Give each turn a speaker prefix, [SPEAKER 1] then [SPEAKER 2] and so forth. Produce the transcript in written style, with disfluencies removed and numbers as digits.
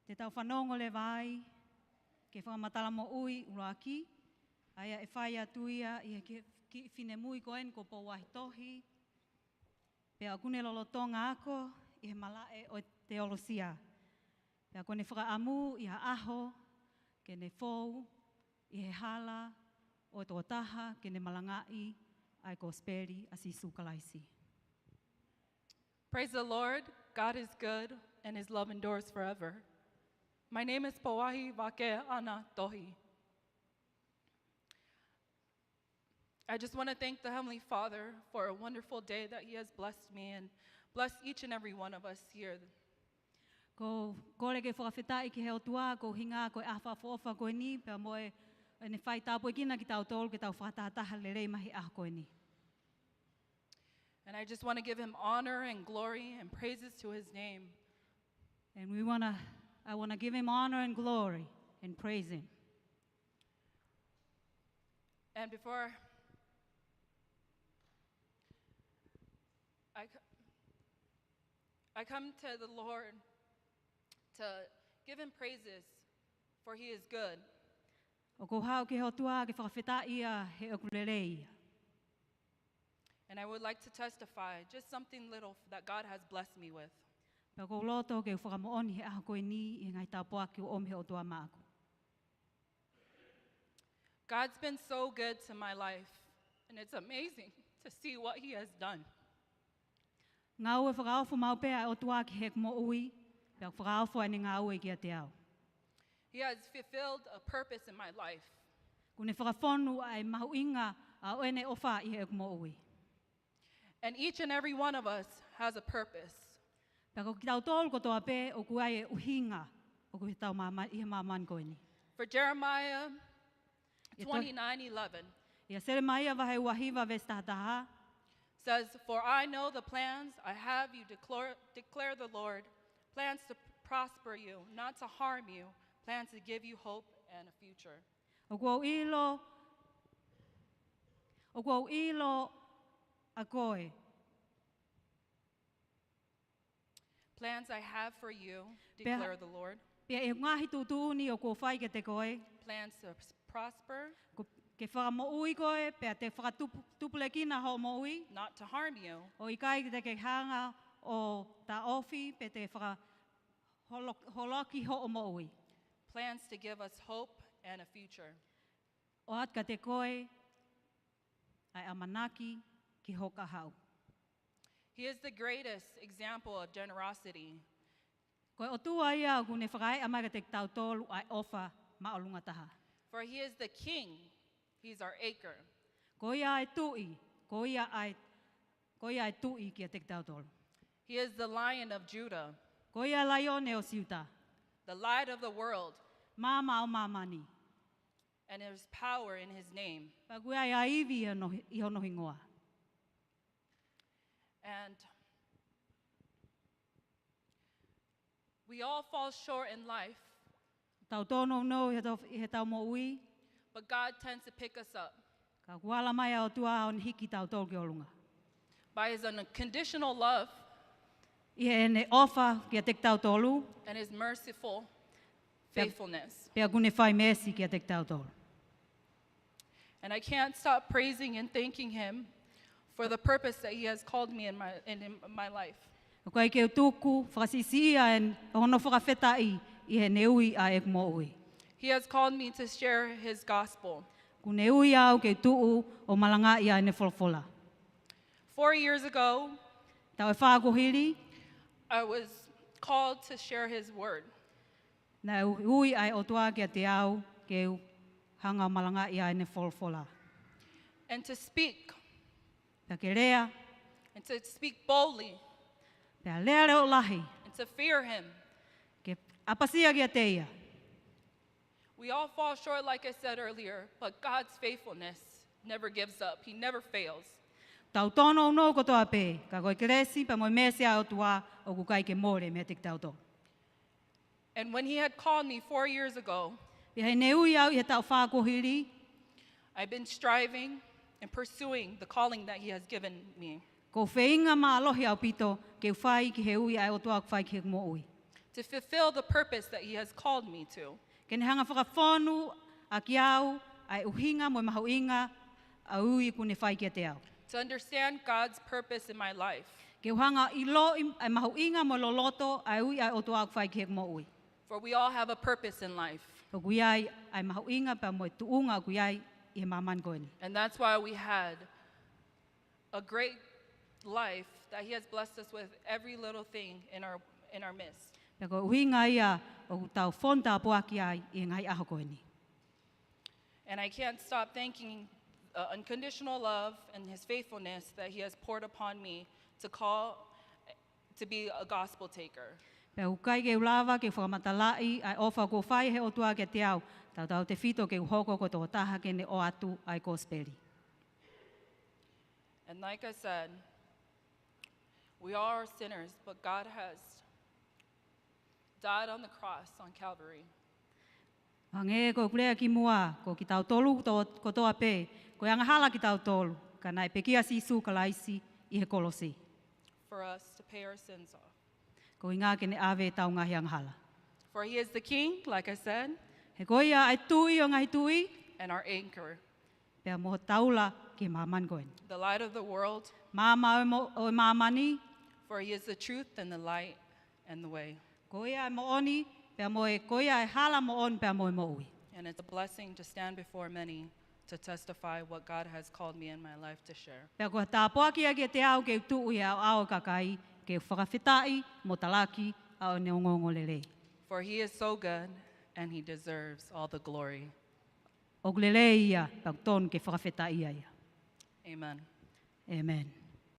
[SPEAKER 1] Te tau whanongo le vai, ke whakamatala mo ui uraki, aia e whai atuia i ki whine mui koen ko Pouahi Tohi, pea kune lolotonga ako i he malae o te olosia. Pea kone whakaamu i ha aho, ke ne fou, i he hala, o tō taha, ke ne malangai, ai ko speri a sisu kalaisi.
[SPEAKER 2] Praise the Lord, God is good, and his love endures forever. My name is Pouahi Tohi. I just want to thank the Heavenly Father for a wonderful day that he has blessed me and blessed each and every one of us here.
[SPEAKER 1] Ko kore ke whakawhetai ki heo tua, ko hinga, ko awha fofa koe ni, pea moe ne whai tāpoi kina ki tau tōlu, ki tau whakataha le rei mahi ah koe ni.
[SPEAKER 2] And I just want to give him honor and glory and praises to his name.
[SPEAKER 1] And I want to give him honor and glory and praise him.
[SPEAKER 2] And before I come to the Lord to give him praises, for he is good.
[SPEAKER 1] O ko hao ke heo tua, ke whakawhetai ia he okurerei.
[SPEAKER 2] And I would like to testify just something little that God has blessed me with.
[SPEAKER 1] Pea ko loto ke whakamooni he aha koe ni i ngai tāpua ki o omi he o tua māku.
[SPEAKER 2] God's been so good to my life, and it's amazing to see what he has done.
[SPEAKER 1] Ngā ue whakaawhu mau pea o tua ki hek mo ui, pea whakaawhu ane ngā ue ki a te au.
[SPEAKER 2] He has fulfilled a purpose in my life.
[SPEAKER 1] Kune whakawhonu ai mahu inga a oene ofa i hek mo ui.
[SPEAKER 2] And each and every one of us has a purpose.
[SPEAKER 1] Pea ko ki tau tōlu ko toa pē o kuai e uhinga o ku he tau i he māman koe ni.
[SPEAKER 2] For Jeremiah 29:11
[SPEAKER 1] Ia Seremaia wahe wahiwa vestahataha,
[SPEAKER 2] says, "For I know the plans I have you declare the Lord, plans to prosper you, not to harm you, plans to give you hope and a future."
[SPEAKER 1] o kua ilo a koe.
[SPEAKER 2] Plans I have for you, declare the Lord,
[SPEAKER 1] Pea e ngahi tūtūni o kua whai ke te koe,
[SPEAKER 2] plans to prosper,
[SPEAKER 1] ke whakamo ui koe, pea te whakatupule kina ho mo ui,
[SPEAKER 2] not to harm you.
[SPEAKER 1] o i kai te ke hanga o ta ofi, pe te whakaholoki ho o mo ui.
[SPEAKER 2] Plans to give us hope and a future.
[SPEAKER 1] O at ka te koe, ai amanaki ki hoka hau.
[SPEAKER 2] He is the greatest example of generosity.
[SPEAKER 1] Koe o tua ia o kune whakai amai ka te tau tōlu ai ofa maolunga taha.
[SPEAKER 2] For he is the king, he's our acre.
[SPEAKER 1] Ko ia ai tui, ko ia ai tui ki a te tau tōlu.
[SPEAKER 2] He is the Lion of Judah,
[SPEAKER 1] Ko ia laione o siuta,
[SPEAKER 2] the light of the world,
[SPEAKER 1] māma o māmani.
[SPEAKER 2] and there's power in his name.
[SPEAKER 1] Pa koe ai aiwi i hono hingoa.
[SPEAKER 2] And we all fall short in life,
[SPEAKER 1] Tau tōno no i he tau mo ui,
[SPEAKER 2] but God tends to pick us up.
[SPEAKER 1] ka kuala mai au tua o ni hiki tau tōlu ki olunga.
[SPEAKER 2] By his unconditional love
[SPEAKER 1] I he ne ofa ki a te tau tōlu,
[SPEAKER 2] and his merciful faithfulness.
[SPEAKER 1] pea kune whai mesi ki a te tau tōlu.
[SPEAKER 2] And I can't stop praising and thanking him for the purpose that he has called me in my life.
[SPEAKER 1] O kai ke utuku, whakasisi ia e hono whakawhetai i he ne ui a e mo ui.
[SPEAKER 2] He has called me to share his gospel.
[SPEAKER 1] Ku ne ui au ke tuu o malanga ia e ne wholafola.
[SPEAKER 2] 4 years ago,
[SPEAKER 1] Tau e whaakohiri,
[SPEAKER 2] I was called to share his word.
[SPEAKER 1] na ui ai o tua ki a te au ke hanga o malanga ia e ne wholafola.
[SPEAKER 2] And to speak,
[SPEAKER 1] Pea ke rea,
[SPEAKER 2] and to speak boldly,
[SPEAKER 1] pea lea reo lahi,
[SPEAKER 2] and to fear him.
[SPEAKER 1] ke apasia ki a te ia.
[SPEAKER 2] We all fall short, like I said earlier, but God's faithfulness never gives up. He never fails.
[SPEAKER 1] Tau tono no ko toa pē, ka koe keresi pa moi mese au tua o ku kai ke more me te tau tō.
[SPEAKER 2] And when he had called me 4 years ago,
[SPEAKER 1] Pea he ne ui au i he tau whaakohiri,
[SPEAKER 2] I've been striving and pursuing the calling that he has given me
[SPEAKER 1] ko wheinga maa alohi au pito ke whai ki he ui ai o tua ku whai ki he mo ui.
[SPEAKER 2] to fulfill the purpose that He has called me to.
[SPEAKER 1] Ke ne hanga whakawhonu a ki au, ai uhinga mo mahauinga, a ui ku ne whai kia te au.
[SPEAKER 2] To understand God's purpose in my life.
[SPEAKER 1] Ke uhanga I lo ai mahauinga mo loloto, ai ui ai oto au whai kia mo ui.
[SPEAKER 2] For we all have a purpose in life.
[SPEAKER 1] Ko kui ai mahauinga pa mo tuunga kui ai I maman koeni.
[SPEAKER 2] And that's why we had a great life that He has blessed us with every little thing in our midst.
[SPEAKER 1] Pe ko uhinga ia o tau fonta poaki ai I ngai aho koeni.
[SPEAKER 2] And I can't stop thanking unconditional love and His faithfulness that He has poured upon me to be a gospel taker.
[SPEAKER 1] Pe ukai ke ulawa ke whakamatalai ai ofa ko whai he otua ke te au, tau te whito ke uhoko ko tō taha ke ne o atu ai gospeli.
[SPEAKER 2] And like I said, we are sinners, but God has died on the cross on Calvary.
[SPEAKER 1] Hange ko kulea ki mua, ko ki tau tolu ko toa pe, ko yanga hala ki tau tolu, ka nai pekia sisu ka laisi I he kolosi.
[SPEAKER 2] For us to pay our sins off.
[SPEAKER 1] Ko inga ke ne ave tau ngahi ang hala.
[SPEAKER 2] For He is the King, like I said,
[SPEAKER 1] He koia ai tui o ngahi tui,
[SPEAKER 2] and our anchor,
[SPEAKER 1] pea moho taula ke maman koen.
[SPEAKER 2] the light of the world.
[SPEAKER 1] Mama o mamani,
[SPEAKER 2] For He is the truth and the light and the way.
[SPEAKER 1] koia ai mo oni, pea moe koia ai hala mo on, pea moe mo ui.
[SPEAKER 2] And it's a blessing to stand before many to testify what God has called me in my life to share.
[SPEAKER 1] Pea ko tā poaki ke te au ke tu ui au au kakai, ke whakawhitai mo talaki au ne ongongo lele.
[SPEAKER 2] For He is so good and He deserves all the glory.
[SPEAKER 1] O lele ia, pea ton ke whakawhitai ia.
[SPEAKER 2] Amen.
[SPEAKER 1] Amen.